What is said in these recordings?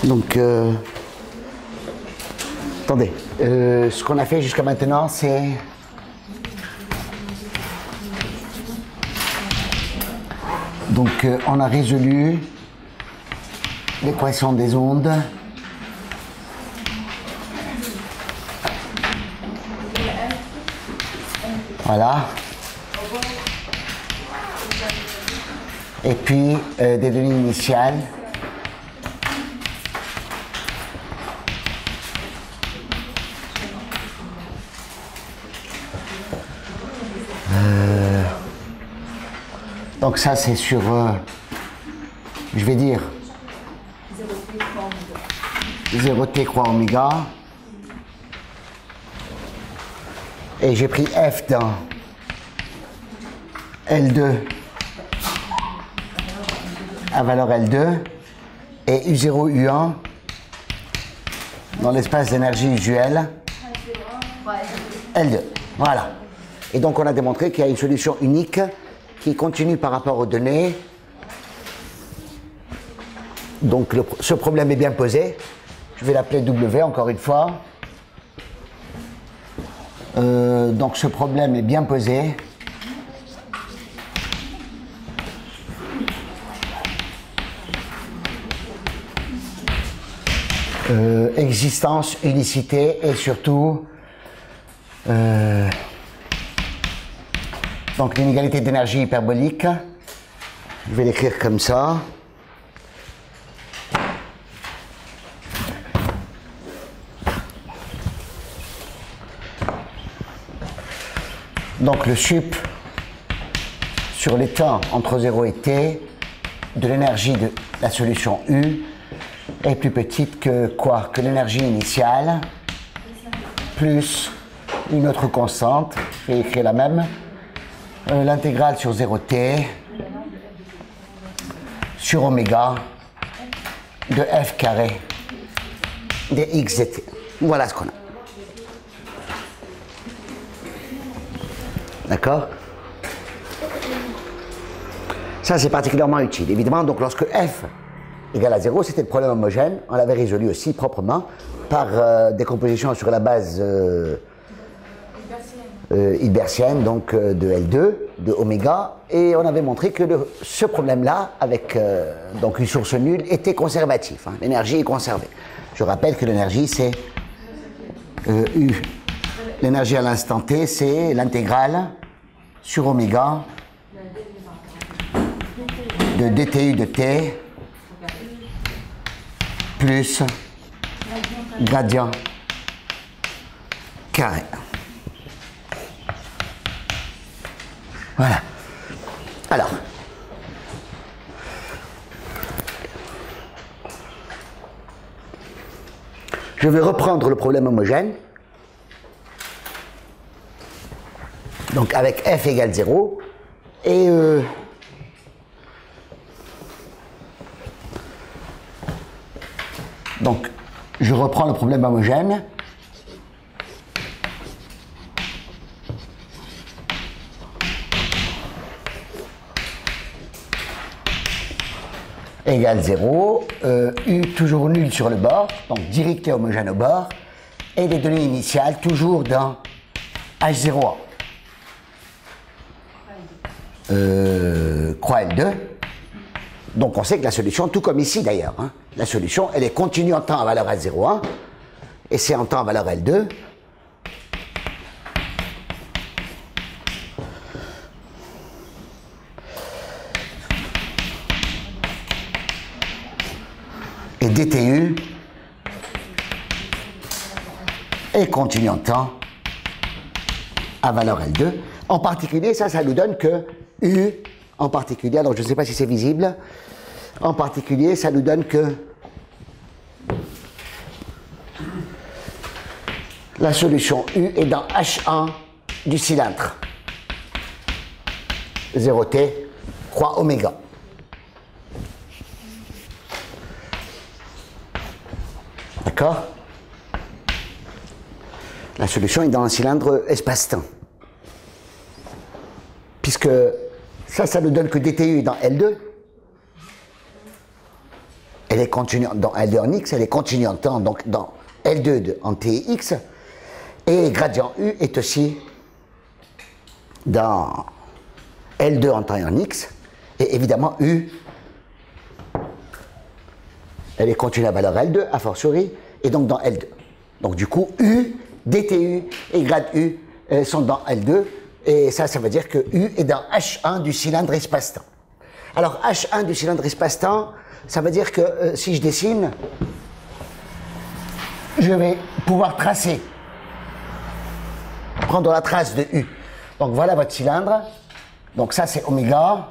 Donc, attendez, ce qu'on a fait jusqu'à maintenant, c'est donc on a résolu l'équation des ondes. Voilà. Et puis des données initiales. Donc ça c'est sur, je vais dire, 0t croix oméga. Et j'ai pris F dans L2 à valeur L2 et U0, U1 dans l'espace d'énergie usuelle L2. Voilà. Et donc on a démontré qu'il y a une solution unique qui continue par rapport aux données. Donc ce problème est bien posé. Je vais l'appeler W encore une fois. Donc ce problème est bien posé. Existence, unicité et surtout donc l'inégalité d'énergie hyperbolique. Je vais l'écrire comme ça. Donc le sup sur les temps entre 0 et t de l'énergie de la solution U est plus petite que quoi? Que l'énergie initiale plus une autre constante, je vais écrire la même, l'intégrale sur 0t sur oméga de f carré dx dt. Voilà ce qu'on a. D'accord? Ça, c'est particulièrement utile. Évidemment, donc, lorsque f égale à 0, c'était le problème homogène. On l'avait résolu aussi proprement par décomposition sur la base hilbertienne, donc de L2, de oméga. Et on avait montré que ce problème-là, avec donc une source nulle, était conservatif. Hein. L'énergie est conservée. Je rappelle que l'énergie, c'est U. L'énergie à l'instant t, c'est l'intégrale sur oméga de dtu de t plus gradient carré. Voilà. Alors, je vais reprendre le problème homogène. Donc avec f égale 0 et donc je reprends le problème homogène. Égale 0, U toujours nul sur le bord, donc directé homogène au bord, et les données initiales toujours dans H0A. Croix L2. Donc on sait que la solution, tout comme ici d'ailleurs, hein, la solution elle est continue en temps à valeur L01 et c'est en temps à valeur L2. Et dtu est continue en temps à valeur L2. En particulier, ça nous donne que U, en particulier, alors je ne sais pas si c'est visible, en particulier, ça nous donne que la solution U est dans H1 du cylindre. 0t, croix oméga. D'accord? La solution est dans un cylindre espace-temps. Puisque ça nous donne que dtu est dans L2. elle est continue dans L2 en X, elle est continue en temps, donc dans L2 en Tx, et gradient U est aussi dans L2 en temps et en X, et évidemment U, elle est continue à valeur L2, a fortiori, et donc dans L2. Donc du coup, U, dtu et grad U sont dans L2, et ça veut dire que U est dans H1 du cylindre espace-temps. Alors H1 du cylindre espace-temps, ça veut dire que si je dessine, je vais pouvoir tracer, prendre la trace de U. Donc voilà votre cylindre, donc ça c'est oméga.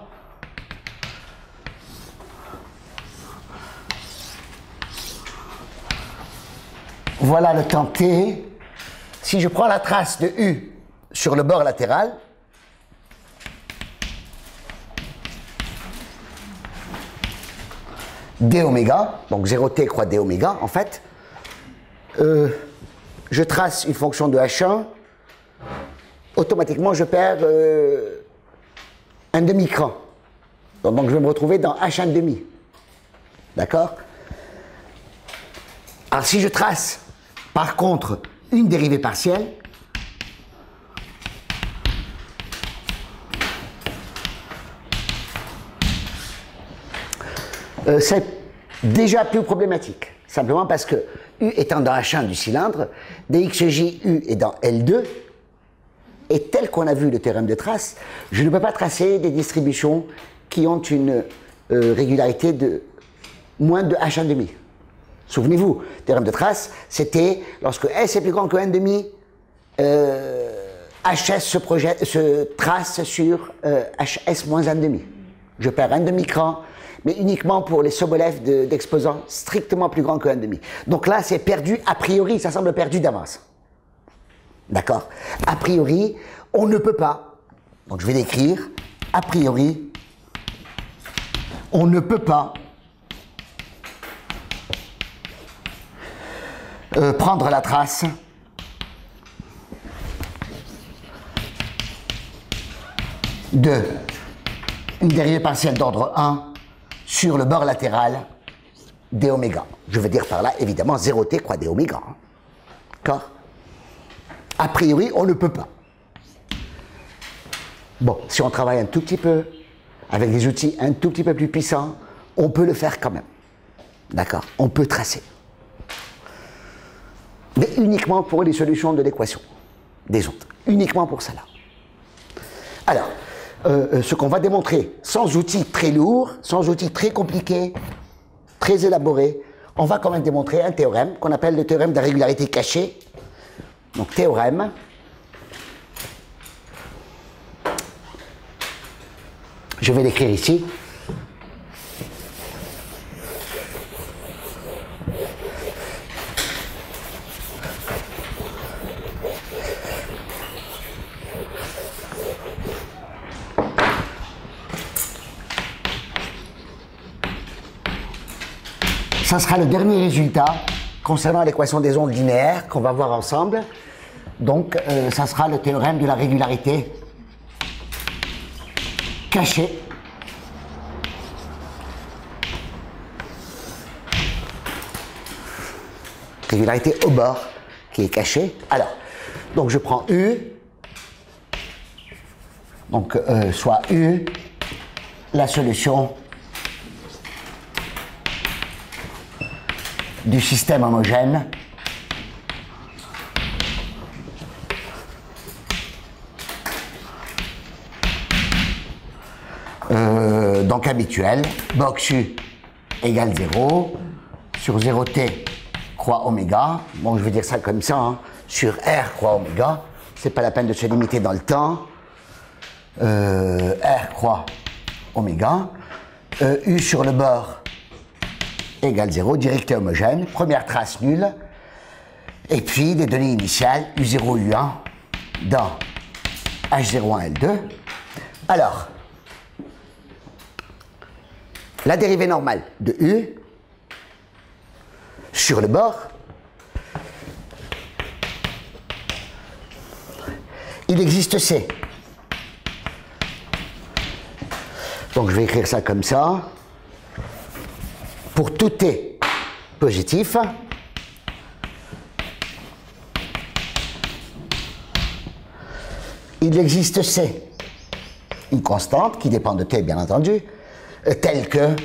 Voilà le temps t. Si je prends la trace de U sur le bord latéral, d oméga, donc 0t croix d oméga, en fait, je trace une fonction de H1, automatiquement je perds un demi-cran. Donc je vais me retrouver dans H1 demi. D'accord? Alors si je trace, par contre, une dérivée partielle, c'est déjà plus problématique. Simplement parce que U étant dans H1 du cylindre, dxj U est dans L2, et tel qu'on a vu le théorème de trace, je ne peux pas tracer des distributions qui ont une régularité de moins de H1 demi. Souvenez-vous, théorème de trace, c'était lorsque S est plus grand que 1 demi, HS se trace sur HS moins 1 demi. Je perds 1 demi-cran, mais uniquement pour les Sobolev d'exposants strictement plus grands que 1 demi. Donc là, c'est perdu a priori, ça semble perdu d'avance. D'accord? A priori, on ne peut pas, donc je vais l'écrire, a priori, on ne peut pas prendre la trace de une dérivée partielle d'ordre 1 sur le bord latéral d oméga. Je veux dire par là, évidemment, 0t croix d oméga. D'accord? A priori, on ne peut pas. Bon, si on travaille un tout petit peu, avec des outils un tout petit peu plus puissants, on peut le faire quand même. D'accord? On peut tracer. Mais uniquement pour les solutions de l'équation des ondes. Uniquement pour cela. Alors, ce qu'on va démontrer, sans outils très lourds, sans outils très compliqués, très élaborés, on va quand même démontrer un théorème qu'on appelle le théorème de la régularité cachée. Donc, théorème. Je vais l'écrire ici. Ça sera le dernier résultat concernant l'équation des ondes linéaires qu'on va voir ensemble. Donc, ça sera le théorème de la régularité cachée. Régularité au bord qui est cachée. Alors, donc je prends U. Donc, soit U, la solution du système homogène donc habituel, box U égale 0 sur 0t croix oméga, bon je vais dire ça comme ça, hein, sur R croix oméga, c'est pas la peine de se limiter dans le temps, R croix oméga, U sur le bord égale 0, directé homogène, première trace nulle, et puis les données initiales U0, U1 dans H01, L2. Alors, la dérivée normale de U sur le bord, il existe C. Donc je vais écrire ça comme ça. pour tout t positif, il existe C, une constante qui dépend de t bien entendu, telle que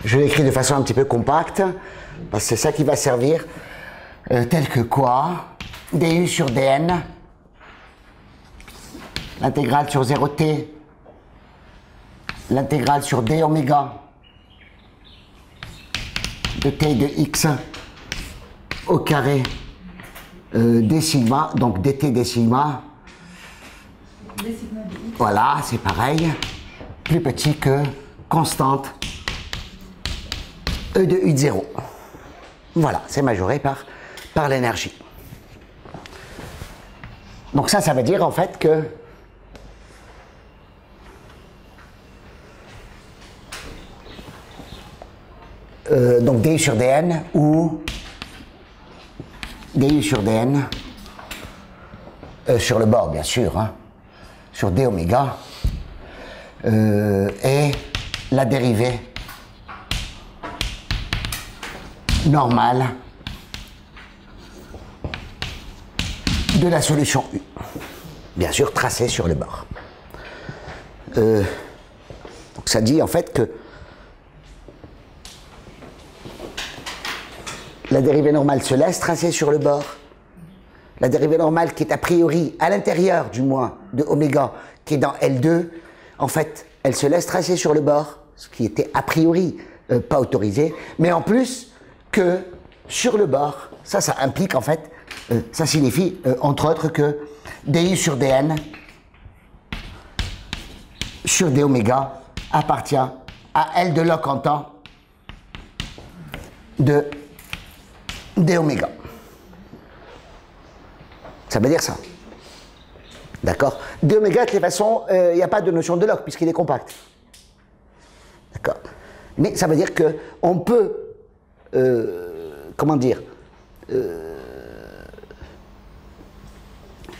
je l'écris de façon un petit peu compacte, parce que c'est ça qui va servir, tel que quoi, du sur dn, l'intégrale sur 0t, l'intégrale sur d oméga de t de x au carré d sigma, donc dt d sigma, voilà, c'est pareil, plus petit que constante E de U de 0. Voilà, c'est majoré par l'énergie. Donc ça veut dire en fait que donc du sur dn ou du sur dn sur le bord bien sûr, hein, sur d oméga est la dérivée normale de la solution U, bien sûr tracée sur le bord. Donc ça dit en fait que la dérivée normale se laisse tracer sur le bord. La dérivée normale qui est a priori à l'intérieur du moins de oméga qui est dans L2, en fait elle se laisse tracer sur le bord, ce qui était a priori pas autorisé, mais en plus que sur le bord, ça implique en fait, ça signifie entre autres que du sur dn sur d oméga appartient à L de log en temps de d oméga. Ça veut dire ça. D'accord? D oméga, de toute façon, il n'y a pas de notion de log puisqu'il est compact. D'accord? Mais ça veut dire qu'on peut comment dire,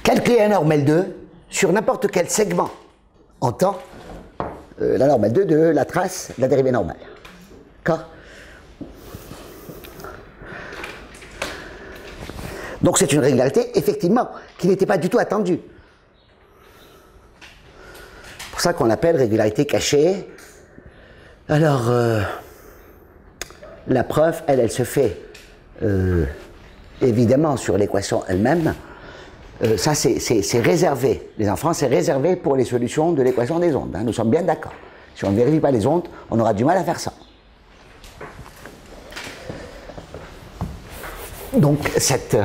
calculer la norme L2 sur n'importe quel segment en temps, la norme L2 de la trace de la dérivée normale. D'accord? Donc c'est une régularité, effectivement, qui n'était pas du tout attendue. C'est pour ça qu'on l'appelle régularité cachée. Alors, la preuve, elle se fait évidemment sur l'équation elle-même. Ça, c'est réservé. Les enfants, c'est réservé pour les solutions de l'équation des ondes. Hein. Nous sommes bien d'accord. Si on ne vérifie pas les ondes, on aura du mal à faire ça. Donc, cette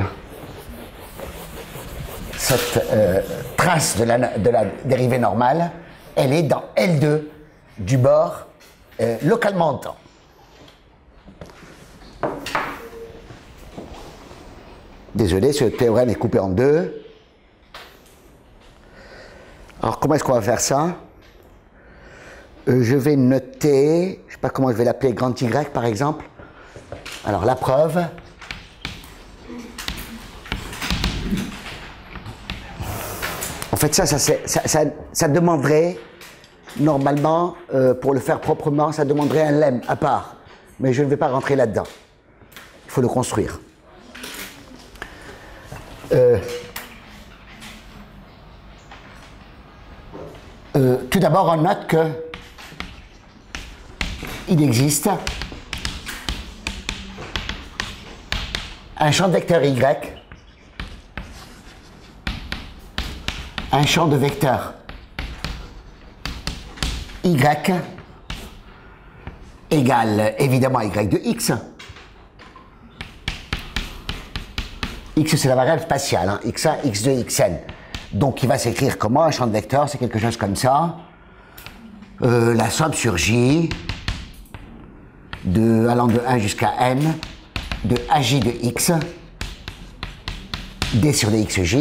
trace de la dérivée normale, elle est dans L2 du bord localement en temps. Désolé, ce théorème est coupé en deux. Alors, comment est-ce qu'on va faire ça? Je vais noter, je ne sais pas comment je vais l'appeler, grand Y par exemple. Alors, la preuve. En fait, ça demanderait, normalement, pour le faire proprement, ça demanderait un lemme à part. Mais je ne vais pas rentrer là-dedans. Il faut le construire. Tout d'abord, on note que il existe un champ de vecteur Y, un champ de vecteur Y égale évidemment Y de X. X, c'est la variable spatiale, hein, x1, x2, xn. Donc, il va s'écrire comment? Un champ de vecteur, c'est quelque chose comme ça. La somme sur J, allant de 1 jusqu'à n, de AJ de X, D sur DXJ,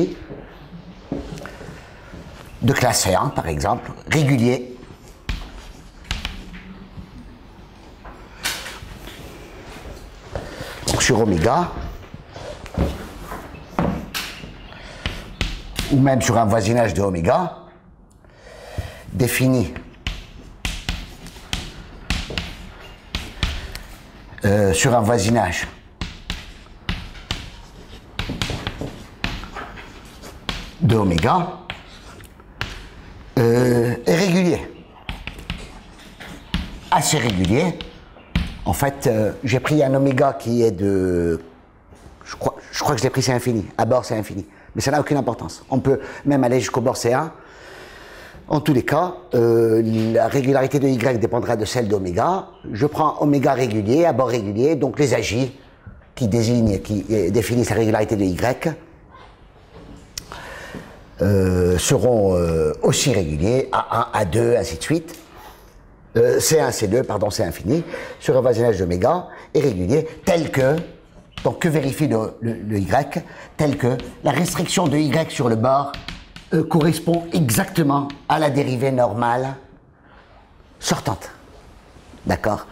de classe 1, par exemple, régulier, sur oméga, ou même sur un voisinage de oméga, défini sur un voisinage de oméga est régulier. Assez régulier. En fait, j'ai pris un oméga qui est de... Je crois que je l'ai pris, c'est infini. À bord, c'est infini. Mais ça n'a aucune importance. On peut même aller jusqu'au bord C1. En tous les cas, la régularité de Y dépendra de celle d'oméga. Je prends oméga régulier, à bord régulier, donc les AJ qui définissent la régularité de Y seront aussi réguliers, A1, A2, ainsi de suite. C1, C2, pardon, c'est infini, sur un voisinage d'oméga est régulier, tel que, donc que vérifie le Y, tel que la restriction de Y sur le bord correspond exactement à la dérivée normale sortante. D'accord?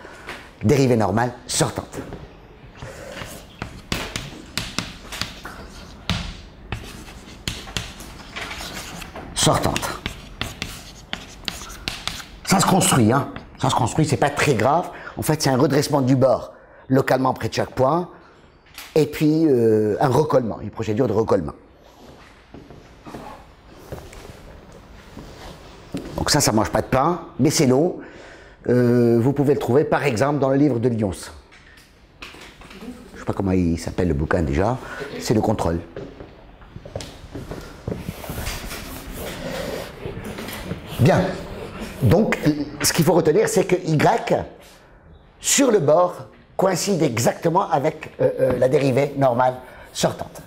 Dérivée normale sortante. Sortante. Ça se construit, hein. Ça se construit, c'est pas très grave. En fait, c'est un redressement du bord, localement près de chaque point, et puis un recollement, une procédure de recollement. Donc ça mange pas de pain, mais c'est long. Vous pouvez le trouver, par exemple, dans le livre de Lyons. Je sais pas comment il s'appelle le bouquin déjà. C'est le contrôle. Bien. Donc, ce qu'il faut retenir, c'est que Y, sur le bord, coïncide exactement avec la dérivée normale sortante.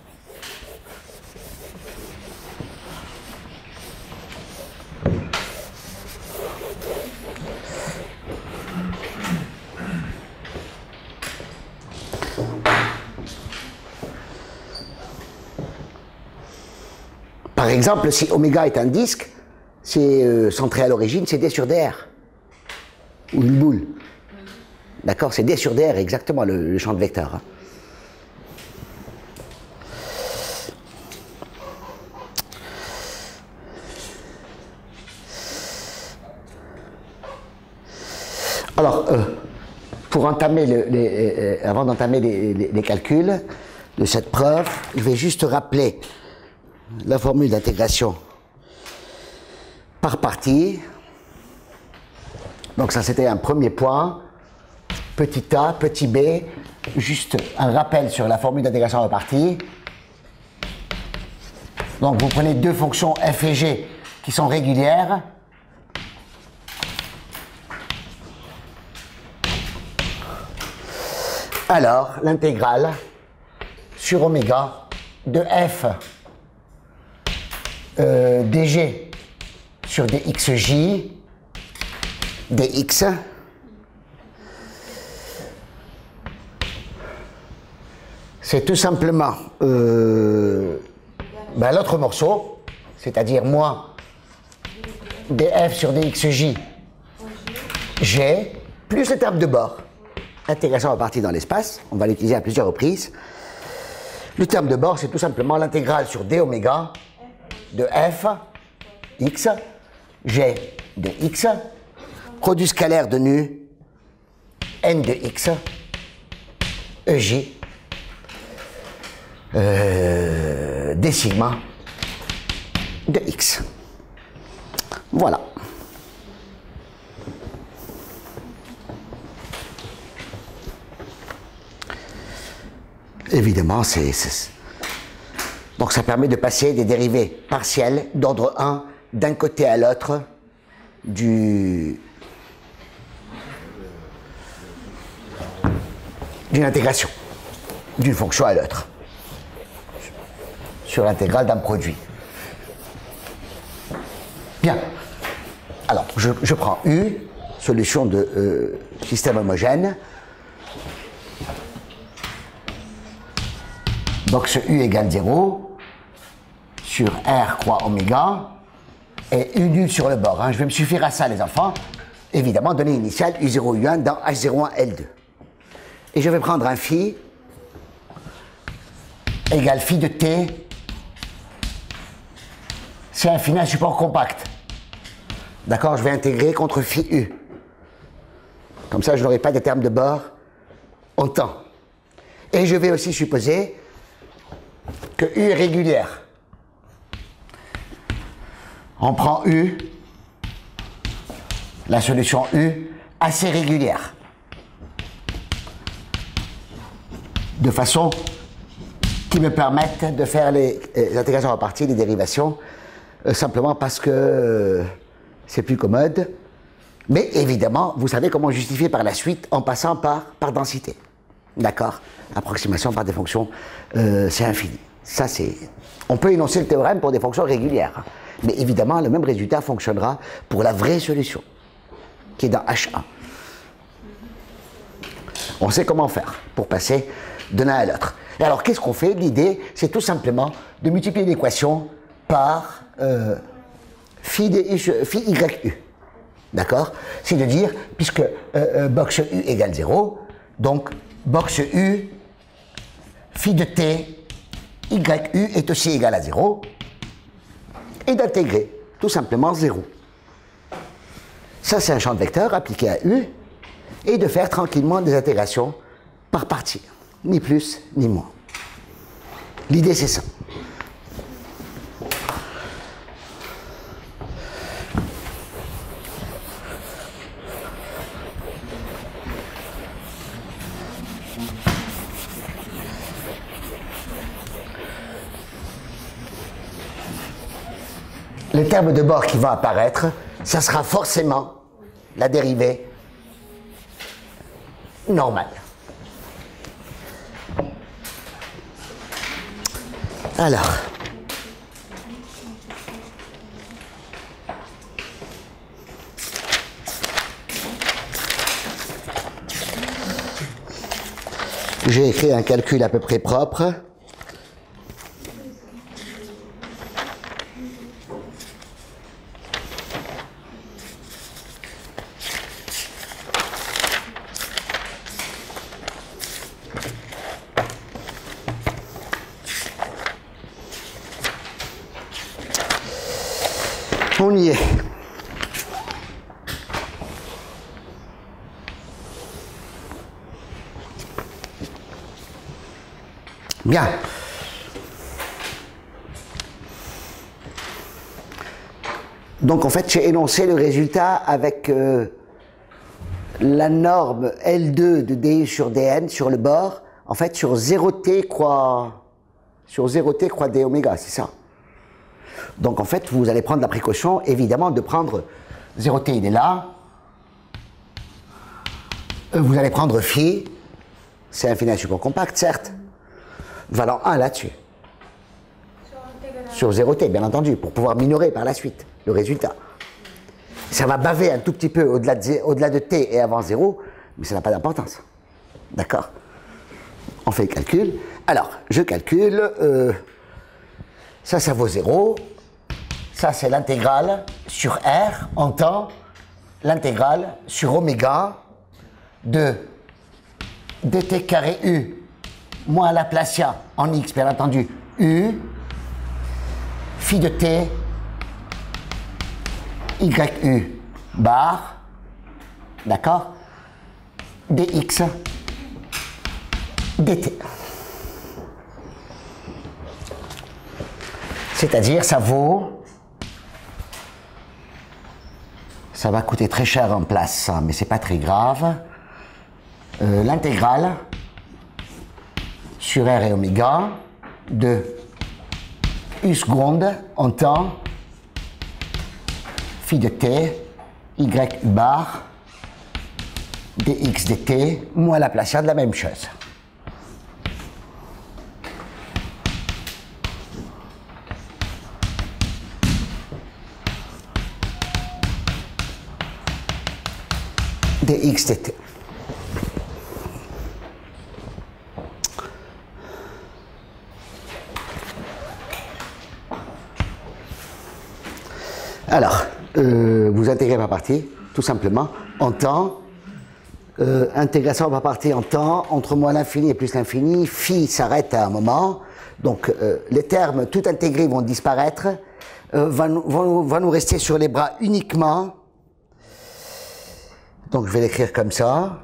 Par exemple, si oméga est un disque, c'est centré à l'origine, c'est D sur dr. Ou une boule. D'accord? C'est D sur dr, exactement, le champ de vecteur. Hein. Alors, pour entamer avant d'entamer les calculs de cette preuve, je vais juste rappeler la formule d'intégration par partie. Donc ça, c'était un premier point. Petit a, petit b, juste un rappel sur la formule d'intégration par partie. Donc vous prenez deux fonctions f et g qui sont régulières. Alors, l'intégrale sur oméga de f dg sur dxj dx c'est tout simplement l'autre morceau, c'est-à-dire moins df sur dxj g plus le terme de bord. Intégration à partie dans l'espace, on va l'utiliser à plusieurs reprises. Le terme de bord, c'est tout simplement l'intégrale sur d oméga de f x g de x, produit scalaire de nu n de x ej d sigma de x. Voilà. Évidemment, donc ça permet de passer des dérivées partielles d'ordre 1 d'un côté à l'autre d'une intégration, d'une fonction à l'autre, sur l'intégrale d'un produit. Bien. Alors, je prends U, solution de système homogène. Donc ce U égale 0 sur R croix oméga et U nul sur le bord. Hein. Je vais me suffire à ça, les enfants. Évidemment, donner initiale U0, U1 dans H01, L2. Et je vais prendre un phi égale phi de t, c'est infini un support compact. D'accord, je vais intégrer contre phi u. Comme ça, je n'aurai pas de terme de bord en temps. Et je vais aussi supposer que u est régulière. On prend u, la solution u, assez régulière. De façon qui me permette de faire les intégrations à partie, les dérivations, simplement parce que c'est plus commode. Mais évidemment, vous savez comment justifier par la suite en passant par densité. D'accord? Approximation par des fonctions, c'est infini. Ça, c'est... On peut énoncer le théorème pour des fonctions régulières. Mais évidemment, le même résultat fonctionnera pour la vraie solution, qui est dans H1. On sait comment faire pour passer de l'un à l'autre. Et alors, qu'est-ce qu'on fait? L'idée, c'est tout simplement de multiplier l'équation par phi YU. D'accord? C'est de dire, puisque box U égale 0, donc box U, phi de t, YU est aussi égal à 0, et d'intégrer tout simplement 0. Ça, c'est un champ de vecteurs appliqué à U, et de faire tranquillement des intégrations par partie. Ni plus, ni moins. L'idée, c'est ça. Le terme de bord qui va apparaître, ça sera forcément la dérivée normale. Alors, j'ai écrit un calcul à peu près propre. On y est. Bien. Donc en fait, j'ai énoncé le résultat avec la norme L2 de dI sur dN sur le bord, en fait sur 0t croix d oméga, c'est ça. Donc en fait, vous allez prendre la précaution, évidemment, de prendre 0t, il est là. Vous allez prendre phi, c'est infini un support compact, certes, valant 1 là-dessus. Sur 0t, bien entendu, pour pouvoir minorer par la suite le résultat. Ça va baver un tout petit peu au-delà de t et avant 0, mais ça n'a pas d'importance. D'accord? On fait le calcul. Alors, je calcule, ça vaut 0. Ça, c'est l'intégrale sur R en temps, l'intégrale sur oméga de dt carré U moins Laplacien en x, bien entendu, U, phi de t, YU bar, d'accord, dx, dt. C'est-à-dire, ça va coûter très cher en place, mais c'est pas très grave. L'intégrale sur R et oméga de U seconde en temps phi de t, YU bar, dx dt, moins Laplacien de la même chose. dx dt. Alors, vous intégrez par partie, tout simplement, en temps. Intégration par partie en temps, entre moins l'infini et plus l'infini, phi s'arrête à un moment, Donc les termes tout intégrés vont disparaître, va nous rester sur les bras uniquement. Donc je vais l'écrire comme ça.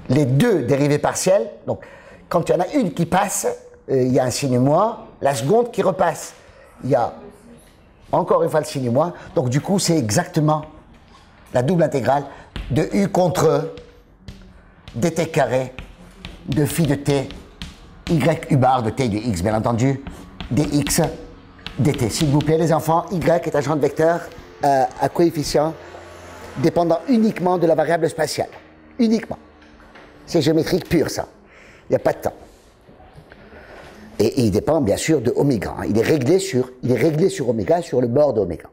Les deux dérivées partielles, donc quand il y en a une qui passe, il y a un signe moins, la seconde qui repasse, il y a encore une fois le signe moins, donc du coup c'est exactement la double intégrale de u contre dt carré de phi de t, y u bar de t de x, bien entendu, dx dt. S'il vous plaît les enfants, y est un champ de vecteurs à coefficient dépendant uniquement de la variable spatiale. Uniquement. C'est géométrique pur ça. Il n'y a pas de temps. Et il dépend bien sûr de oméga. Il est réglé sur oméga, sur le bord d'oméga.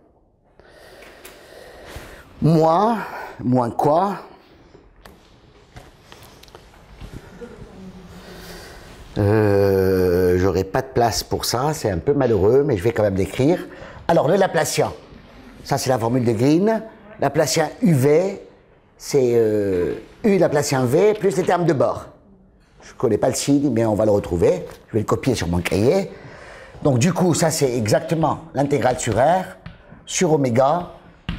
Moins quoi? J'aurai pas de place pour ça, c'est un peu malheureux, mais je vais quand même l'écrire. Alors le Laplacien, ça c'est la formule de Green. Laplacien UV, c'est U Laplacien V plus les termes de bord. Je ne connais pas le signe, mais on va le retrouver. Je vais le copier sur mon cahier. Donc du coup, ça c'est exactement l'intégrale sur R, sur oméga,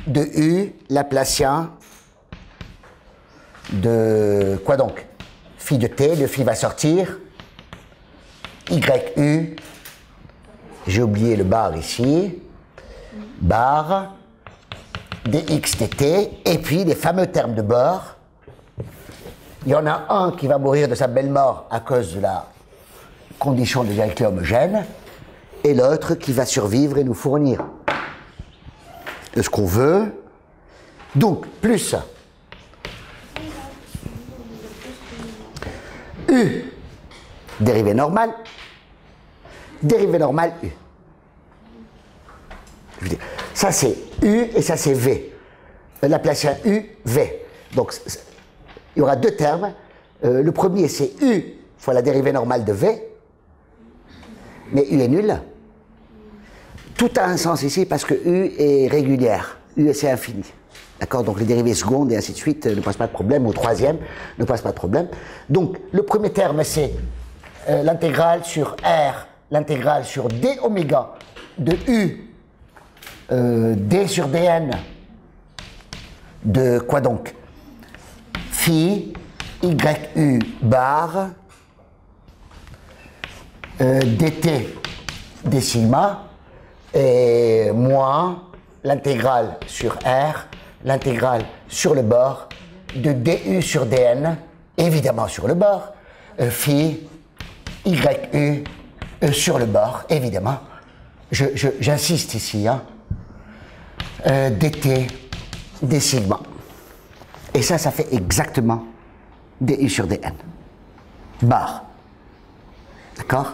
de U Laplacien de quoi donc? Phi de t, le phi va sortir, YU, j'ai oublié le bar ici, bar, dx dt, et puis les fameux termes de bord. Il y en a un qui va mourir de sa belle mort à cause de la condition de vérité homogène, et l'autre qui va survivre et nous fournir ce qu'on veut. Donc, plus U, dérivée normale U. Je veux dire, ça c'est U et ça c'est V. Laplacien U, V. Donc, il y aura deux termes. Le premier c'est U fois la dérivée normale de V, mais U est nul. Tout a un sens ici parce que U est régulière. U c'est infini. D'accord? Donc les dérivées secondes et ainsi de suite ne posent pas de problème, au troisième ne pose pas de problème. Donc le premier terme c'est l'intégrale sur R, l'intégrale sur d oméga de U d sur dn de quoi donc? Phi yu bar dt d sigma et moins l'intégrale sur R, l'intégrale sur le bord de du sur dn, évidemment sur le bord, phi yu sur le bord, évidemment. J'insiste ici, hein, dt d sigma. Et ça fait exactement du sur dn. Bar. D'accord?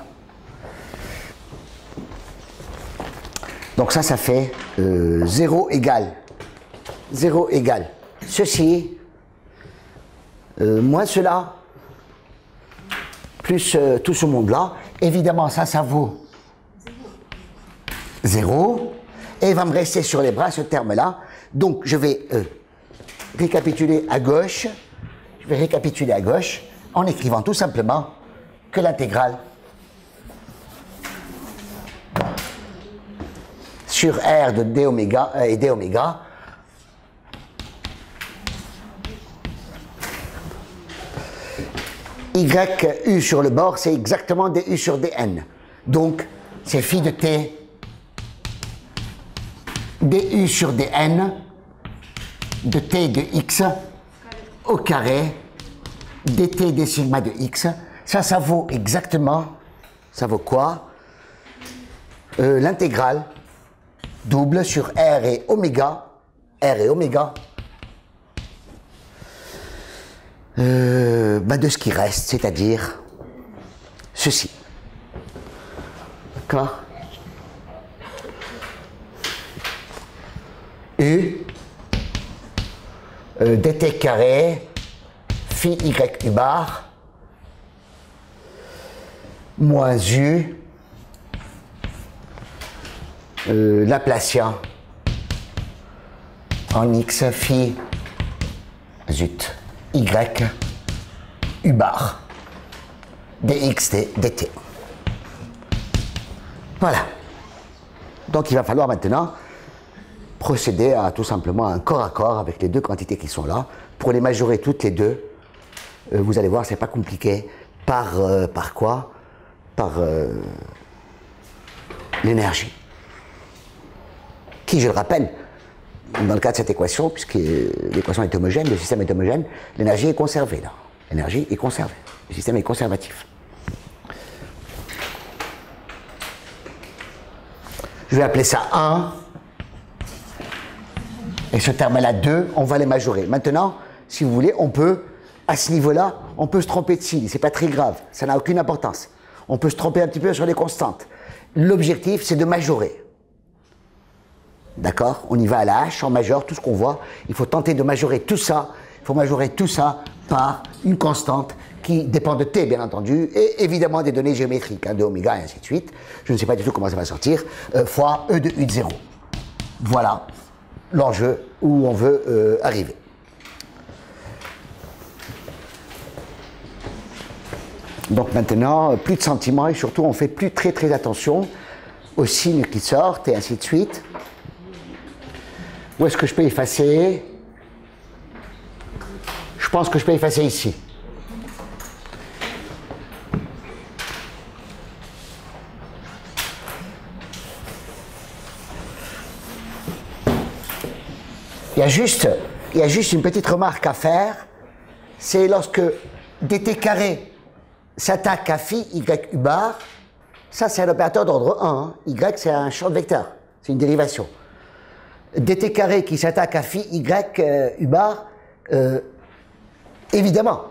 Donc ça fait 0 égale ceci, moins cela, plus tout ce monde-là. Évidemment, ça vaut 0. Et il va me rester sur les bras ce terme-là. Donc je vais récapituler à gauche. Je vais récapituler à gauche en écrivant tout simplement que l'intégrale sur R de d oméga et d oméga YU sur le bord, c'est exactement du sur dn. Donc, c'est phi de t du sur dn de t de x au carré dt d sigma de x. Ça vaut exactement, ça vaut quoi? L'intégrale double sur R et oméga de ce qui reste, c'est-à-dire ceci. D'accord? U dt carré phi yu bar moins U Laplacien en x phi y u bar dx dt. Voilà. Donc il va falloir maintenant procéder à tout simplement un corps à corps avec les deux quantités qui sont là, pour les majorer toutes les deux. Vous allez voir, c'est pas compliqué. Par quoi? Par l'énergie. Qui, je le rappelle, dans le cas de cette équation, puisque l'équation est homogène, le système est homogène, l'énergie est conservée là. L'énergie est conservée. Le système est conservatif. Je vais appeler ça 1. Et ce terme-là 2, on va les majorer. Maintenant, si vous voulez, on peut, à ce niveau-là, on peut se tromper de signe. C'est pas très grave. Ça n'a aucune importance. On peut se tromper un petit peu sur les constantes. L'objectif, c'est de majorer. D'accord? On y va à la hache, on majore tout ce qu'on voit. Il faut tenter de majorer tout ça. Il faut majorer tout ça par une constante qui dépend de t, bien entendu, et évidemment des données géométriques, de oméga et ainsi de suite. Je ne sais pas du tout comment ça va sortir, fois e de u de 0. Voilà l'enjeu où on veut arriver. Donc maintenant, plus de sentiments et surtout on fait plus très attention aux signes qui sortent et ainsi de suite. Où est-ce que je peux effacer? Je pense que je peux effacer ici. Il y a juste une petite remarque à faire, c'est lorsque dt carré s'attaque à phi y u bar, ça c'est un opérateur d'ordre 1, hein. Y c'est un champ de vecteur, c'est une dérivation. Dt carré qui s'attaque à phi y u bar, évidemment,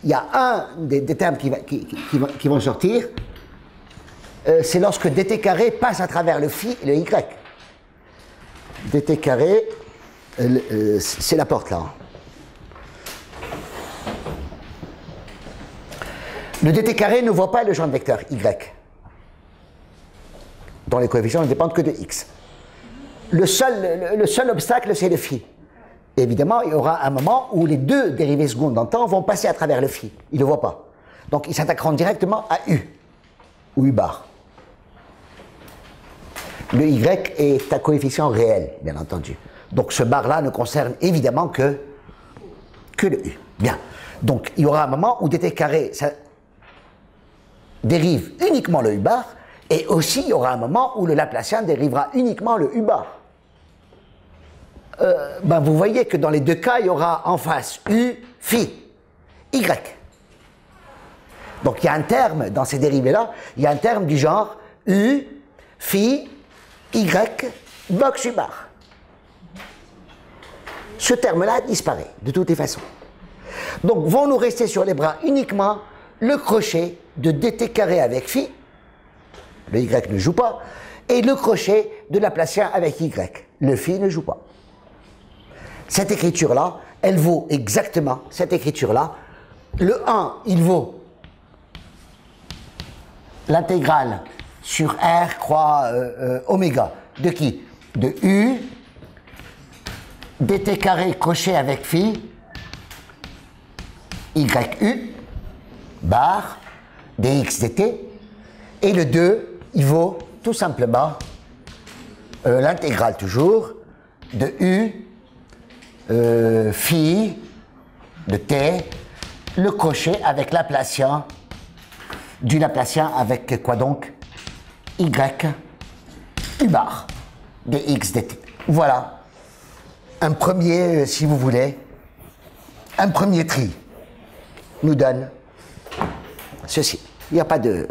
il y a un des termes qui vont sortir, c'est lorsque dt carré passe à travers le phi et le y. Dt carré, c'est la porte là. Le dt carré ne voit pas le champ de vecteur y, dont les coefficients ne dépendent que de x. Le seul obstacle, c'est le phi. Évidemment, il y aura un moment où les deux dérivées secondes dans temps vont passer à travers le phi. Ils ne le voient pas. Donc, ils s'attaqueront directement à u, ou u bar. Le y est un coefficient réel, bien entendu. Donc, ce bar-là ne concerne évidemment que le u. Bien. Donc, il y aura un moment où dt carré, ça dérive uniquement le u bar, et aussi il y aura un moment où le Laplacien dérivera uniquement le u bar. Vous voyez que dans les deux cas, il y aura en face u, phi, y. Donc il y a un terme dans ces dérivés-là, il y a un terme du genre u, phi, y, box u bar. Ce terme-là disparaît de toutes les façons. Donc vont nous rester sur les bras uniquement le crochet de dt carré avec phi, le y ne joue pas, et le crochet de Laplacien avec y, le phi ne joue pas. Cette écriture-là, elle vaut exactement, cette écriture-là, le 1, il vaut l'intégrale sur r croix oméga, de qui? De u, dt carré crochet avec phi, yu, bar, dx dt, et le 2, il vaut tout simplement l'intégrale toujours de u, phi de t, le crochet avec Laplacien, du Laplacien avec quoi donc? Y, u bar, dx dt. Voilà, un premier, si vous voulez, un premier tri nous donne ceci. Il n'y a pas de...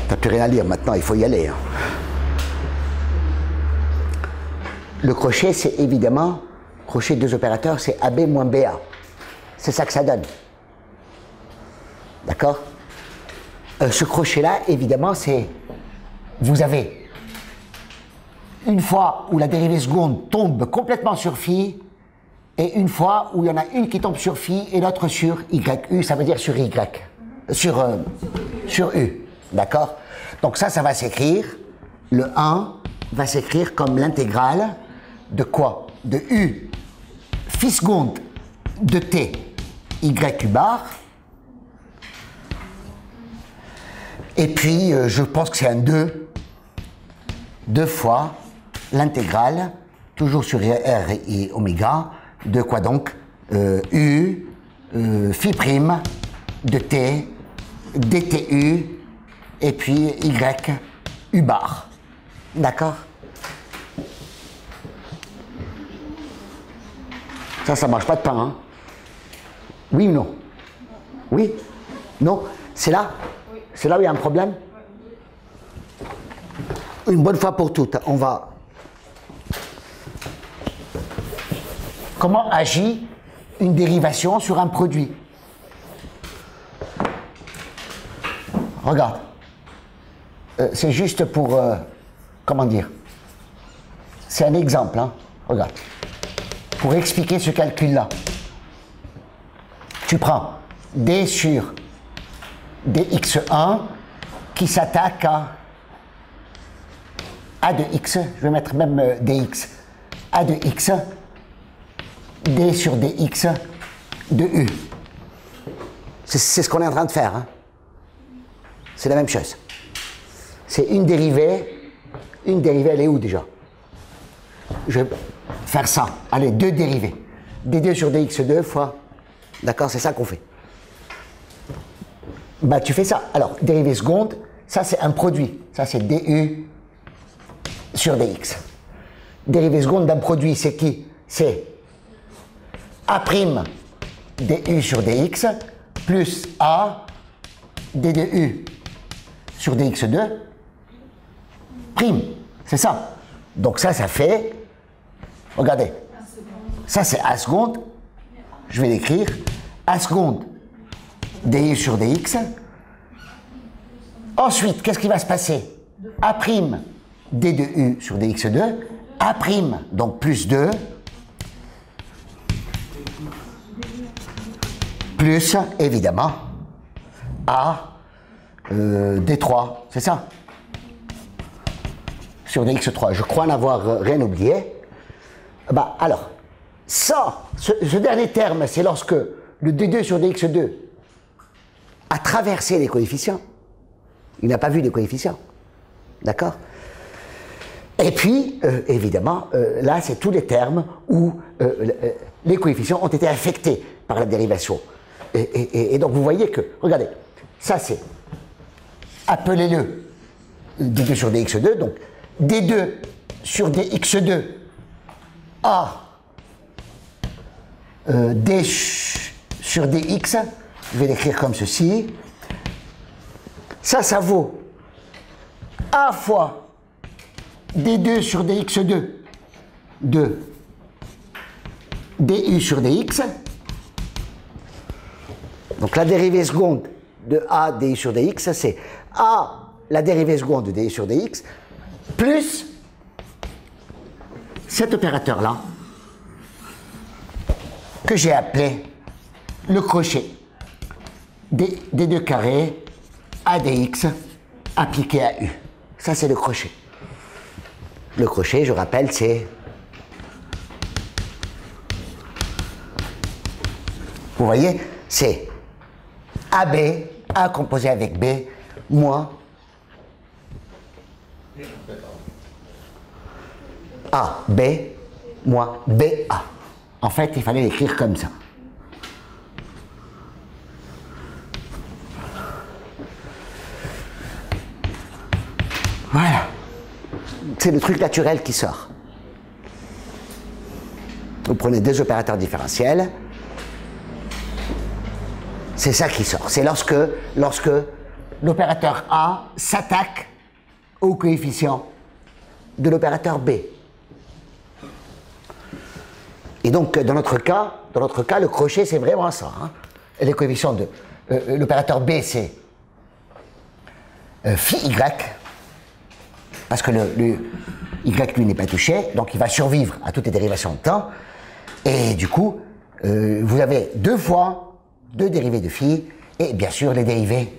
T'as plus rien à lire maintenant, il faut y aller. Hein. Le crochet, c'est évidemment, crochet de deux opérateurs, c'est AB moins BA. C'est ça que ça donne. D'accord? Ce crochet-là, évidemment, c'est... Vous avez une fois où la dérivée seconde tombe complètement sur phi, et une fois où il y en a une qui tombe sur phi et l'autre sur yu, ça veut dire sur y, sur u. D'accord? Donc ça va s'écrire, le 1 va s'écrire comme l'intégrale de quoi? De u phi seconde de t y u bar Et puis, je pense que c'est un 2 fois l'intégrale, toujours sur R et oméga, de quoi donc U, phi prime, de T, dTu, et puis Y, U bar. D'accord? Ça mange pas de pain, hein? Oui ou non? Oui? Non? C'est là? C'est là où il y a un problème? Une bonne fois pour toutes, on va... Comment agit une dérivation sur un produit? Regarde. C'est juste pour... comment dire? C'est un exemple, hein? Regarde. Pour expliquer ce calcul-là, tu prends d sur dx1 qui s'attaque à a de x, je vais mettre même dx, a de x, d sur dx de u. C'est ce qu'on est en train de faire. Hein. C'est la même chose. C'est une dérivée, elle est où déjà? Je vais faire ça. Allez, deux dérivées. d2 sur dx2 fois... D'accord, c'est ça qu'on fait. Bah, tu fais ça. Alors, dérivée seconde, ça c'est un produit. Ça c'est du sur dx. Dérivée seconde d'un produit, c'est qui? C'est a' du sur dx plus a d de u sur dx2 prime. C'est ça. Donc ça fait... Regardez. Ça c'est a seconde. Je vais l'écrire. A seconde du sur dx. Ensuite, qu'est-ce qui va se passer? A' d de u sur dx2. A', donc plus 2. Plus, évidemment, A d3. C'est ça? Sur dx3. Je crois n'avoir rien oublié. Bah, alors, ça, ce dernier terme, c'est lorsque le d2 sur dx2 a traversé les coefficients. Il n'a pas vu les coefficients. D'accord? Et puis, évidemment, là, c'est tous les termes où les coefficients ont été affectés par la dérivation. Et donc, vous voyez que, regardez, ça c'est, appelez-le d2 sur dx2, donc d2 sur dx2 a d sur dx, je vais l'écrire comme ceci. Ça vaut a fois d2 sur dx2 de du sur dx. Donc la dérivée seconde de a du sur dx, c'est a la dérivée seconde de du sur dx plus cet opérateur-là que j'ai appelé le crochet d2 carré a dx appliqué à u. Ça, c'est le crochet. Le crochet, je rappelle, c'est... Vous voyez, c'est AB, A composé avec B, moins AB, moins BA. En fait, il fallait l'écrire comme ça. Voilà. C'est le truc naturel qui sort. Vous prenez deux opérateurs différentiels. C'est ça qui sort. C'est lorsque l'opérateur A s'attaque au coefficient de l'opérateur B. Et donc, dans notre cas, le crochet, c'est vraiment ça. Hein. Et les coefficients de l'opérateur B, c'est phi Y. Parce que le Y, lui, n'est pas touché, donc il va survivre à toutes les dérivations de temps. Et du coup, vous avez deux dérivées de phi, et bien sûr, les dérivées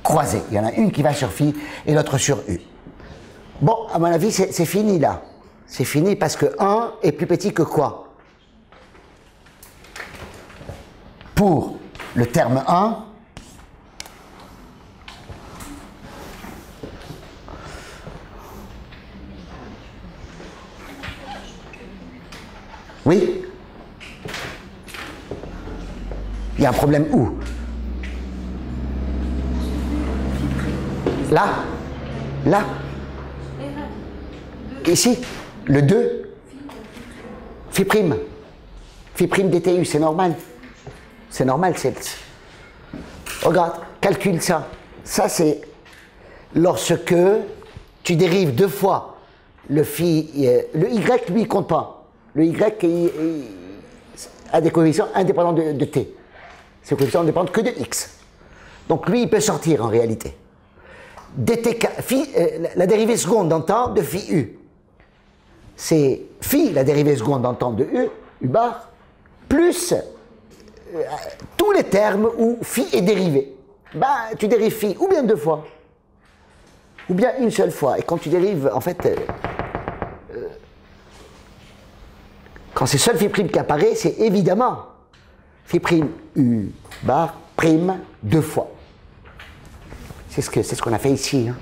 croisées. Il y en a une qui va sur phi et l'autre sur u. Bon, à mon avis, c'est fini, là. C'est fini parce que 1 est plus petit que quoi? Pour le terme 1, y a un problème où? Là? Là? Ici? Le 2? Phi prime. Phi prime DTU, c'est normal. C'est normal, c'est... Regarde, calcule ça. Ça, c'est lorsque tu dérives 2 fois le phi... Le Y, lui, il compte pas. Le Y a des coefficients indépendants de T. Ces coefficients ne dépendent que de X. Donc lui, il peut sortir en réalité. La dérivée seconde d'un temps de phi U. C'est phi, la dérivée seconde d'un temps de U, U bar, plus tous les termes où phi est dérivé. Bah, tu dérives phi ou bien 2 fois, ou bien une seule fois. Et quand tu dérives, en fait, quand c'est seul phi prime qui apparaît, c'est évidemment phi prime U bar prime 2 fois. C'est ce qu'on a fait ici. Hein.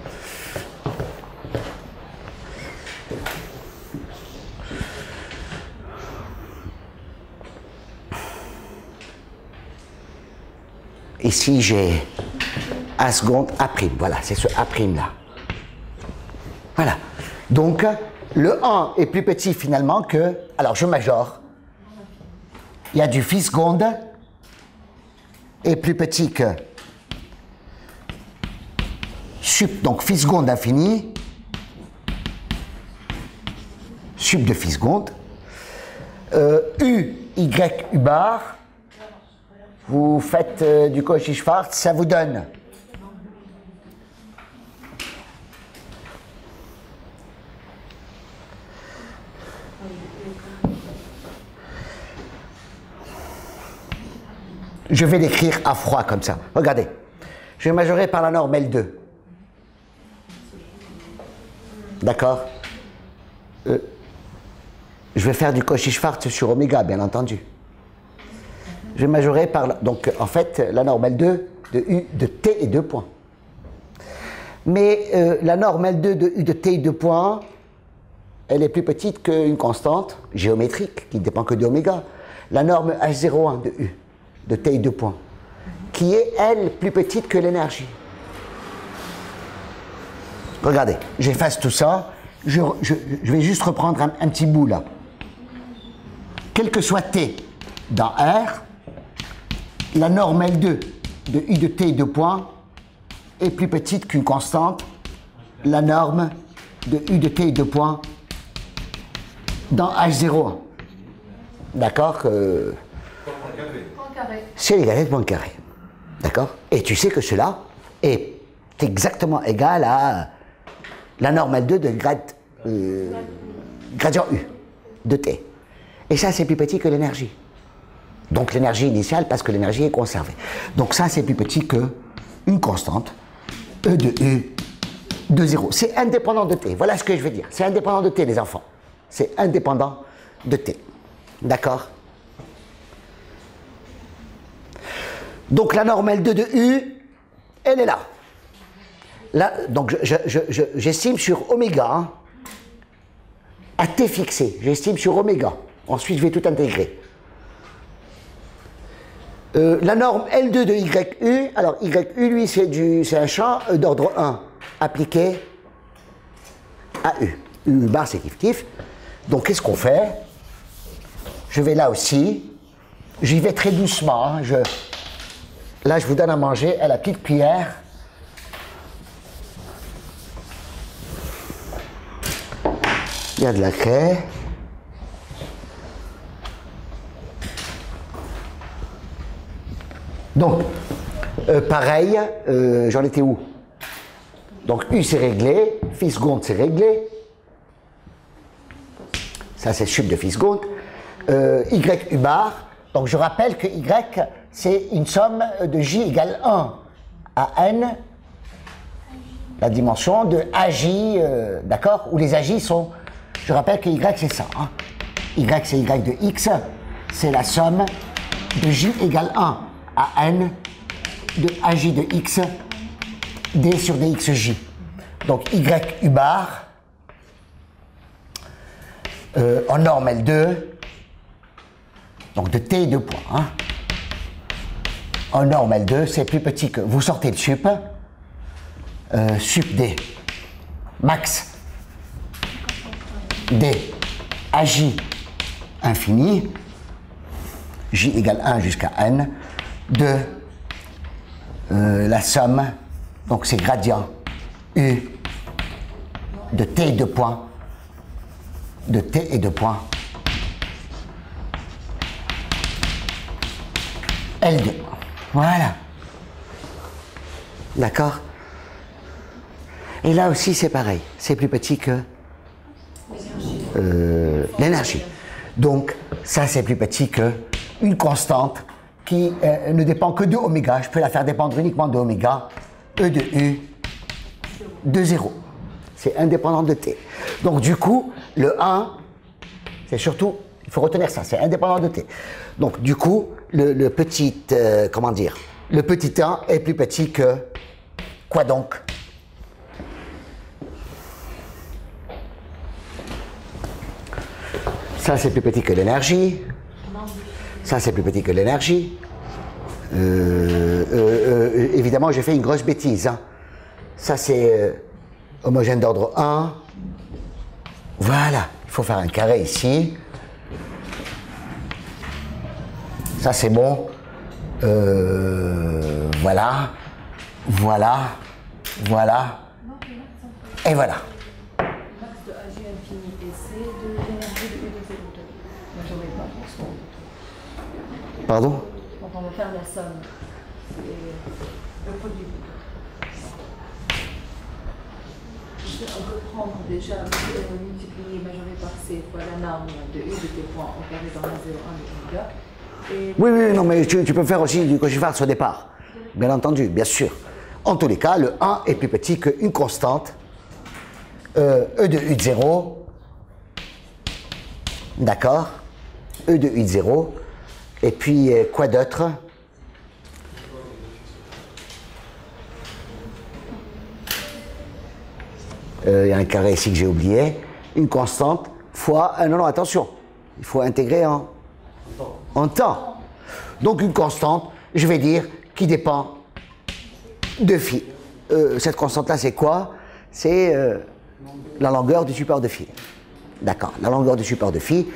Ici, j'ai A seconde A prime. Voilà, c'est ce A prime là. Voilà. Donc, le 1 est plus petit finalement que... Alors, je majore. Il y a du phi seconde est plus petit que sup, donc phi seconde infini, sup de phi seconde, U, Y, U bar, vous faites du Cauchy-Schwarz, ça vous donne je vais l'écrire à froid comme ça. Regardez, je vais majorer par la norme L2. D'accord? Je vais faire du Cauchy-Schwarz sur oméga, bien entendu. Je vais majorer par... Donc, en fait, la norme L2 de U de T est 2 points. Mais la norme L2 de U de T est 2 points, elle est plus petite qu'une constante géométrique qui ne dépend que de oméga. La norme H01 de U de T est 2 points, qui est, elle, plus petite que l'énergie. Regardez, j'efface tout ça. Je vais juste reprendre un petit bout là. Quel que soit T dans R, la norme L2 de U de T 2 points est plus petite qu'une constante, la norme de U de T 2 points dans H01. D'accord? C'est l'égalette Poincaré. D'accord? Et tu sais que cela est exactement égal à la norme L2 de gradient U de T. Et ça, c'est plus petit que l'énergie. Donc l'énergie initiale, parce que l'énergie est conservée. Donc ça, c'est plus petit qu'une constante, E de U de 0. C'est indépendant de T. Voilà ce que je veux dire. C'est indépendant de T, les enfants. C'est indépendant de T. D'accord? Donc la norme L2 de U, elle est là. Là, donc j'estime sur oméga, hein, à T fixé, j'estime sur oméga. Ensuite, je vais tout intégrer. La norme L2 de YU, alors YU, lui, c'est un champ d'ordre 1 appliqué à U. U bar, c'est kiff-kiff. Donc, qu'est-ce qu'on fait? Je vais là aussi. J'y vais très doucement. Hein, là, je vous donne à manger à la petite cuillère. Il y a de la craie. Donc, pareil, j'en étais où? Donc, U c'est réglé, phi seconde c'est réglé. Ça c'est sup de phi seconde. Y U bar. Donc, je rappelle que Y c'est une somme de J égale 1 à N, la dimension de AJ, d'accord? Où les AJ sont... Je rappelle que Y c'est ça. Hein. Y c'est Y de X, c'est la somme de J égale 1 à N de AJ de X D sur DXJ. Donc Y U bar en norme L2, donc de T 2 points. Hein. En norme L2, c'est plus petit que... Vous sortez le sup. Sup D. Max. D. AJ infini. J égale 1 jusqu'à N. De la somme, donc c'est gradient U de T et 2 points. De T et 2 points. L2. Voilà. D'accord? Et là aussi, c'est pareil. C'est plus petit que l'énergie. Donc, ça, c'est plus petit que une constante qui ne dépend que de oméga. Je peux la faire dépendre uniquement de oméga. E de U de 0. C'est indépendant de T. Donc, du coup, le 1, c'est surtout, il faut retenir ça, c'est indépendant de T. Donc, du coup, le petit, comment dire, le petit 1 est plus petit que quoi donc? Ça, c'est plus petit que l'énergie. Ça, c'est plus petit que l'énergie. Évidemment, j'ai fait une grosse bêtise. Hein. Ça, c'est homogène d'ordre 1. Voilà. Il faut faire un carré ici. Ça, c'est bon. Voilà. Voilà. Voilà. Et voilà. Max de AG infini et C de l'énergie de U de 0. Moi, j'aurais pas pour ça. Pardon? Donc, on va faire la somme. Et le produit. On peut prendre déjà, multiplier majoré par C fois la norme de U de T point au carré dans la 0,1 de oméga. Oui, oui, non, mais tu peux faire aussi du Cauchy-Schwarz au départ. Bien entendu, bien sûr. En tous les cas, le 1 est plus petit qu'une constante, E de U de 0, d'accord, E de U de 0, et puis quoi d'autre? Il y a un carré ici que j'ai oublié, une constante fois, non, non, attention, il faut intégrer en temps. Donc une constante, je vais dire, qui dépend de phi. Cette constante-là, c'est quoi? C'est la longueur du support de phi. D'accord, la longueur du support de phi.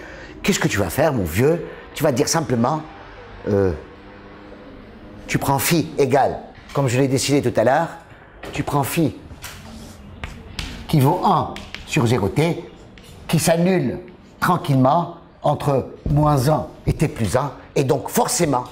Qu'est-ce que tu vas faire, mon vieux? Tu vas dire simplement, tu prends phi égale, comme je l'ai décidé tout à l'heure, tu prends phi qui vaut 1 sur 0t, qui s'annule tranquillement entre moins 1 et t plus 1, et donc forcément,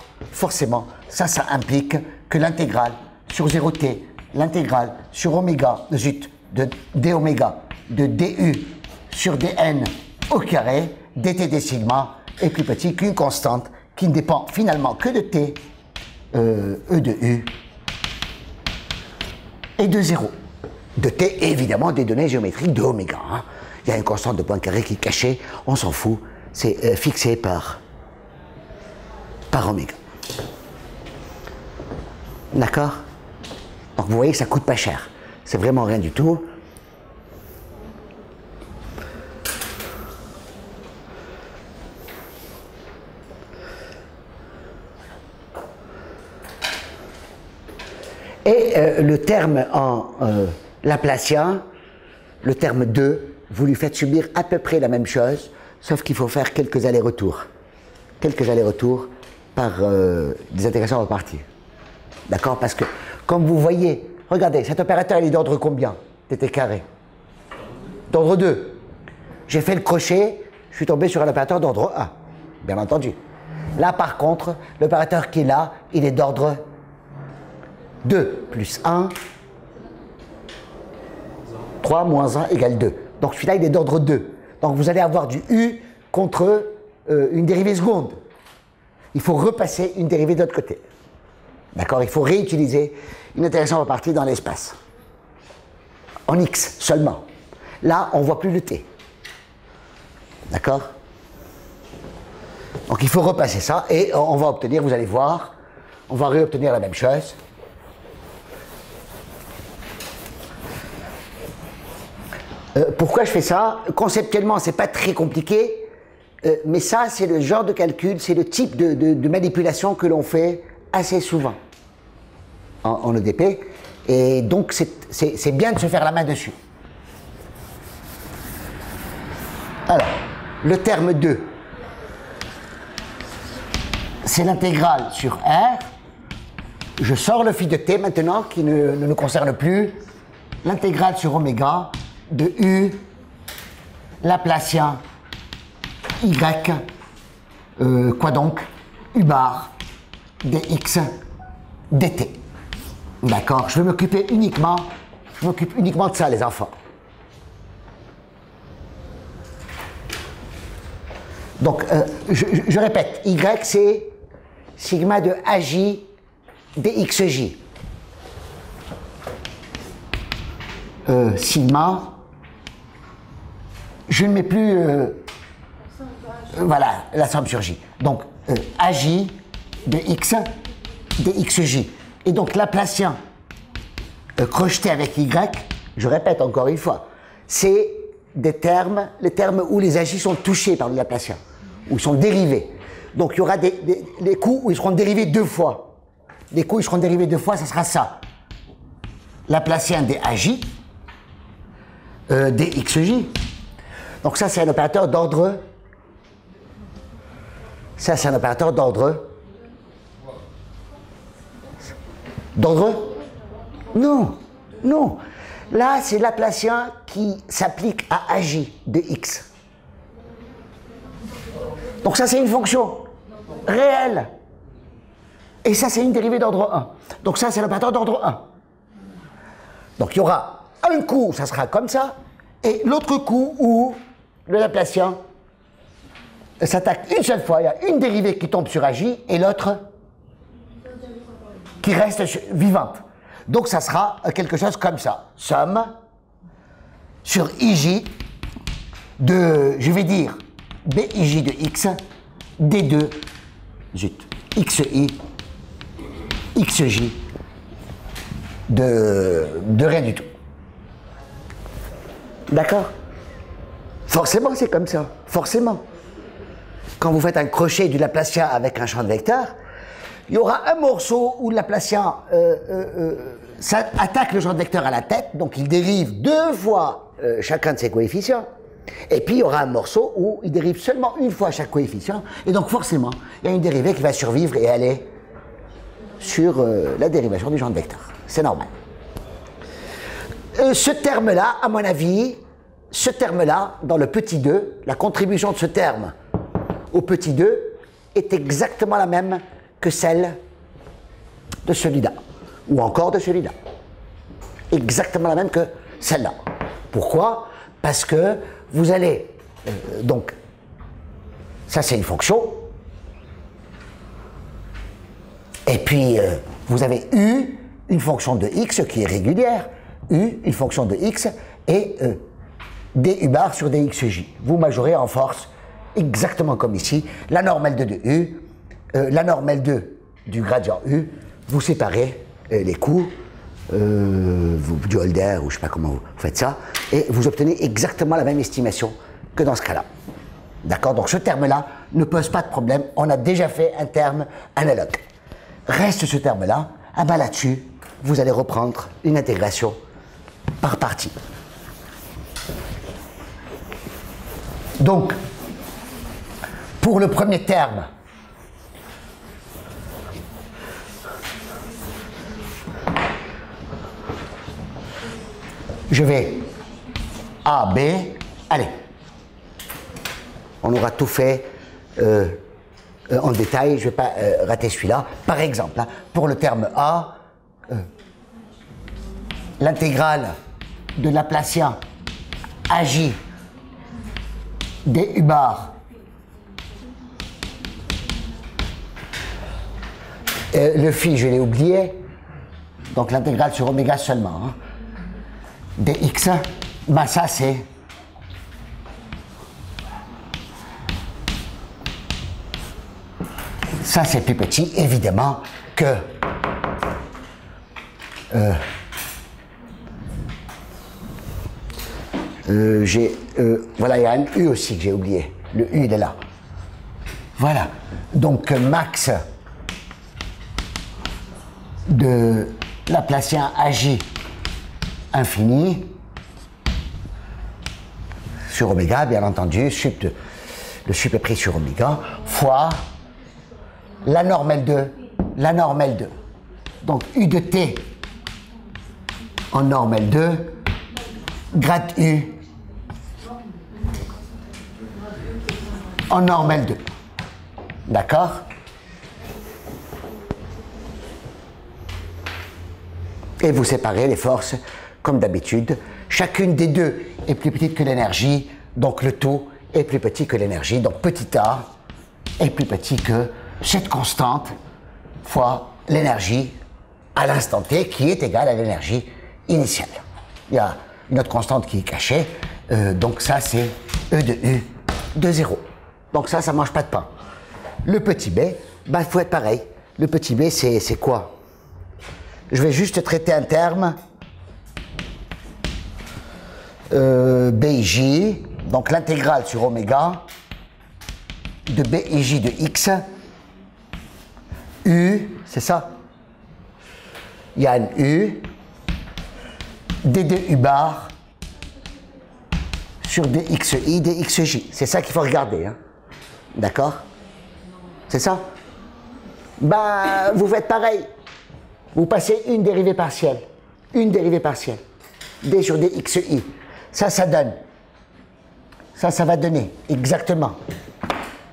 ça implique que l'intégrale sur 0t, l'intégrale sur oméga, de d oméga, de du sur dn au carré, dt d sigma, est plus petit qu'une constante qui ne dépend finalement que de t, e de u, et de 0. De t et évidemment des données géométriques de oméga. Hein. Il y a une constante de Poincaré qui est cachée, on s'en fout, c'est fixé par oméga. D'accord? Donc vous voyez que ça coûte pas cher. C'est vraiment rien du tout. Et le terme en laplacien, le terme 2, vous lui faites subir à peu près la même chose, sauf qu'il faut faire quelques allers-retours. Quelques allers-retours par des intégrations en partie. D'accord? Parce que, comme vous voyez, regardez, cet opérateur, il est d'ordre combien? Dt carré. D'ordre 2. J'ai fait le crochet, je suis tombé sur un opérateur d'ordre 1. Bien entendu. Là, par contre, l'opérateur qui est là, il est d'ordre 2 plus 1, 3 moins 1 égale 2. Donc celui-là, il est d'ordre 2. Donc vous allez avoir du U contre une dérivée seconde. Il faut repasser une dérivée de l'autre côté. D'accord? Il faut réutiliser une interaction en partie dans l'espace. En X seulement. Là, on ne voit plus le T. D'accord? Donc il faut repasser ça et on va obtenir, vous allez voir, on va réobtenir la même chose. Pourquoi je fais ça? Conceptuellement, c'est pas très compliqué, mais ça, c'est le genre de calcul, c'est le type de manipulation que l'on fait assez souvent en EDP, et donc c'est bien de se faire la main dessus. Alors, le terme 2, c'est l'intégrale sur R. Je sors le phi de t maintenant, qui ne nous concerne plus. L'intégrale sur oméga de U, Laplacien, Y, quoi donc, U bar, dx, dt. D'accord? Je m'occupe uniquement de ça, les enfants. Donc, je répète, Y, c'est sigma de AJ dxj. Sigma, je ne mets plus... voilà, la somme sur J. Donc, AJ de x dxj. Et donc, Laplacien crocheté avec Y, je répète encore une fois, c'est des termes, les termes où les AJ sont touchés par le Laplacien, où ils sont dérivés. Donc, il y aura des coups où ils seront dérivés 2 fois. Les coups où ils seront dérivés 2 fois, ça sera ça. Laplacien des AJ, dxj. Donc ça, c'est un opérateur d'ordre... Ça, c'est un opérateur d'ordre... D'ordre? Non, non. Là, c'est Laplacien qui s'applique à AJ de x. Donc ça, c'est une fonction réelle. Et ça, c'est une dérivée d'ordre 1. Donc ça, c'est l'opérateur d'ordre 1. Donc il y aura un coup, ça sera comme ça, et l'autre coup où le Laplacien s'attaque une seule fois, il y a une dérivée qui tombe sur AJ et l'autre qui reste vivante. Donc ça sera quelque chose comme ça. Somme sur IJ de, je vais dire, BIJ de X, D2, XI, XJ de rien du tout. D'accord? Forcément, c'est comme ça. Forcément. Quand vous faites un crochet du Laplacien avec un champ de vecteurs, il y aura un morceau où le Laplacien attaque le champ de vecteurs à la tête, donc il dérive 2 fois chacun de ses coefficients. Et puis il y aura un morceau où il dérive seulement une fois chaque coefficient, et donc forcément, il y a une dérivée qui va survivre et aller sur la dérivation du champ de vecteurs. C'est normal. Ce terme-là, à mon avis, ce terme-là, dans le petit 2, la contribution de ce terme au petit 2 est exactement la même que celle de celui-là, ou encore de celui-là. Exactement la même que celle-là. Pourquoi? Parce que vous allez... donc, ça c'est une fonction. Et puis, vous avez U, une fonction de x qui est régulière, U, une fonction de x, et du bar sur dxj. Vous majorez en force, exactement comme ici, la normale 2 de U, la normale 2 du gradient U, vous séparez les coups, du Holder, ou je ne sais pas comment vous faites ça, et vous obtenez exactement la même estimation que dans ce cas-là. D'accord? Donc ce terme-là ne pose pas de problème, on a déjà fait un terme analogue. Reste ce terme-là, ah ben là-dessus, vous allez reprendre une intégration par partie. Donc, pour le premier terme, je vais A, B, allez, on aura tout fait en détail, je ne vais pas rater celui-là. Par exemple, hein, pour le terme A, l'intégrale de Laplacien AJ du bar le phi, je l'ai oublié, donc l'intégrale sur oméga seulement, hein, dx, ben ça c'est plus petit, évidemment, que voilà, il y a un U aussi que j'ai oublié. Le U, il est là. Voilà. Donc, max de Laplacien AJ infini sur oméga, bien entendu, le sup est pris sur oméga, fois la norme L2. Donc U de T en norme L2, grade U en norme L2. D'accord? Et vous séparez les forces comme d'habitude. Chacune des deux est plus petite que l'énergie, donc le tout est plus petit que l'énergie. Donc petit a est plus petit que cette constante fois l'énergie à l'instant t qui est égale à l'énergie initiale. Il y a une autre constante qui est cachée, donc ça c'est E de U de 0. Donc ça ne mange pas de pain. Le petit b, bah, il faut être pareil. Le petit b c'est quoi? Je vais juste traiter un terme BIJ, donc l'intégrale sur oméga de BIJ de x, U, c'est ça? Il y a un U, D de U bar sur DXI, DXJ. C'est ça qu'il faut regarder. Hein? D'accord? C'est ça? Ben, vous faites pareil. Vous passez une dérivée partielle. Une dérivée partielle. D sur DXI. Ça donne. Ça va donner. Exactement.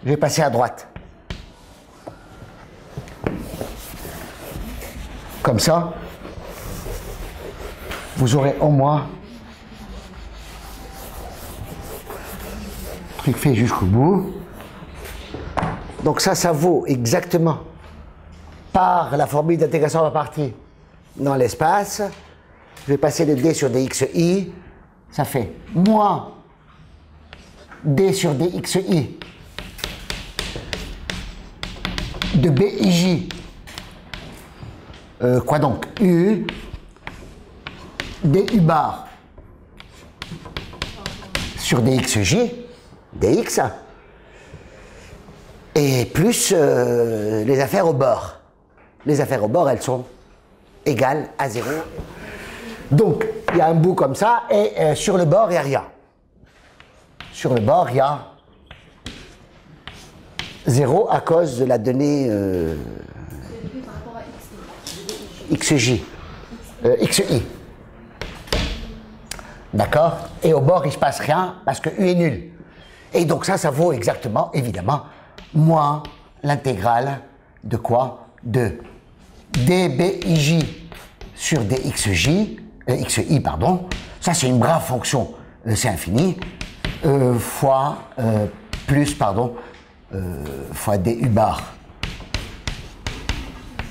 Je vais passer à droite. Comme ça, vous aurez au moins truc fait jusqu'au bout. Donc ça vaut exactement par la formule d'intégration par partie dans l'espace. Je vais passer de D sur DXI. Ça fait moins D sur DXI de BIJ. Quoi donc? U DU bar sur DXJ, DX, et plus les affaires au bord. Les affaires au bord, elles sont égales à 0. Donc, il y a un bout comme ça, et sur le bord, il n'y a rien. Sur le bord, il y a 0 à cause de la donnée XJ, XI. D'accord? Et au bord, il ne se passe rien parce que U est nul. Et donc ça vaut exactement, évidemment, moins l'intégrale de quoi? De dBij sur dxj, xi, pardon. Ça, c'est une brave fonction, c'est infini, fois fois du bar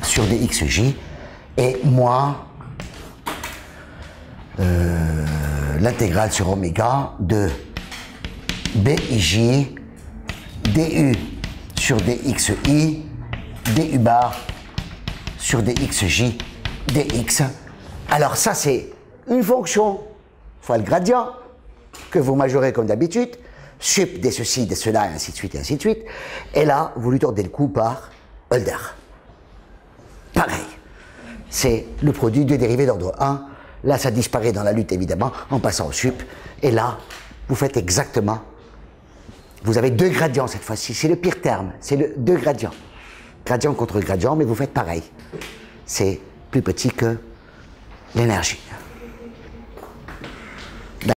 sur dxj, et moins l'intégrale sur oméga de bij du sur dxi, du bar sur dxj, dx. Alors ça, c'est une fonction fois le gradient que vous majorez comme d'habitude, sup de ceci, de cela, et ainsi de suite, et ainsi de suite. Et là, vous lui tordez le coup par Hölder. Pareil. C'est le produit de dérivés d'ordre 1. Là, ça disparaît dans la lutte, évidemment, en passant au sup. Et là, vous faites exactement... Vous avez deux gradients cette fois-ci. C'est le pire terme. C'est le deux gradients. Gradient contre gradient, mais vous faites pareil. C'est plus petit que l'énergie.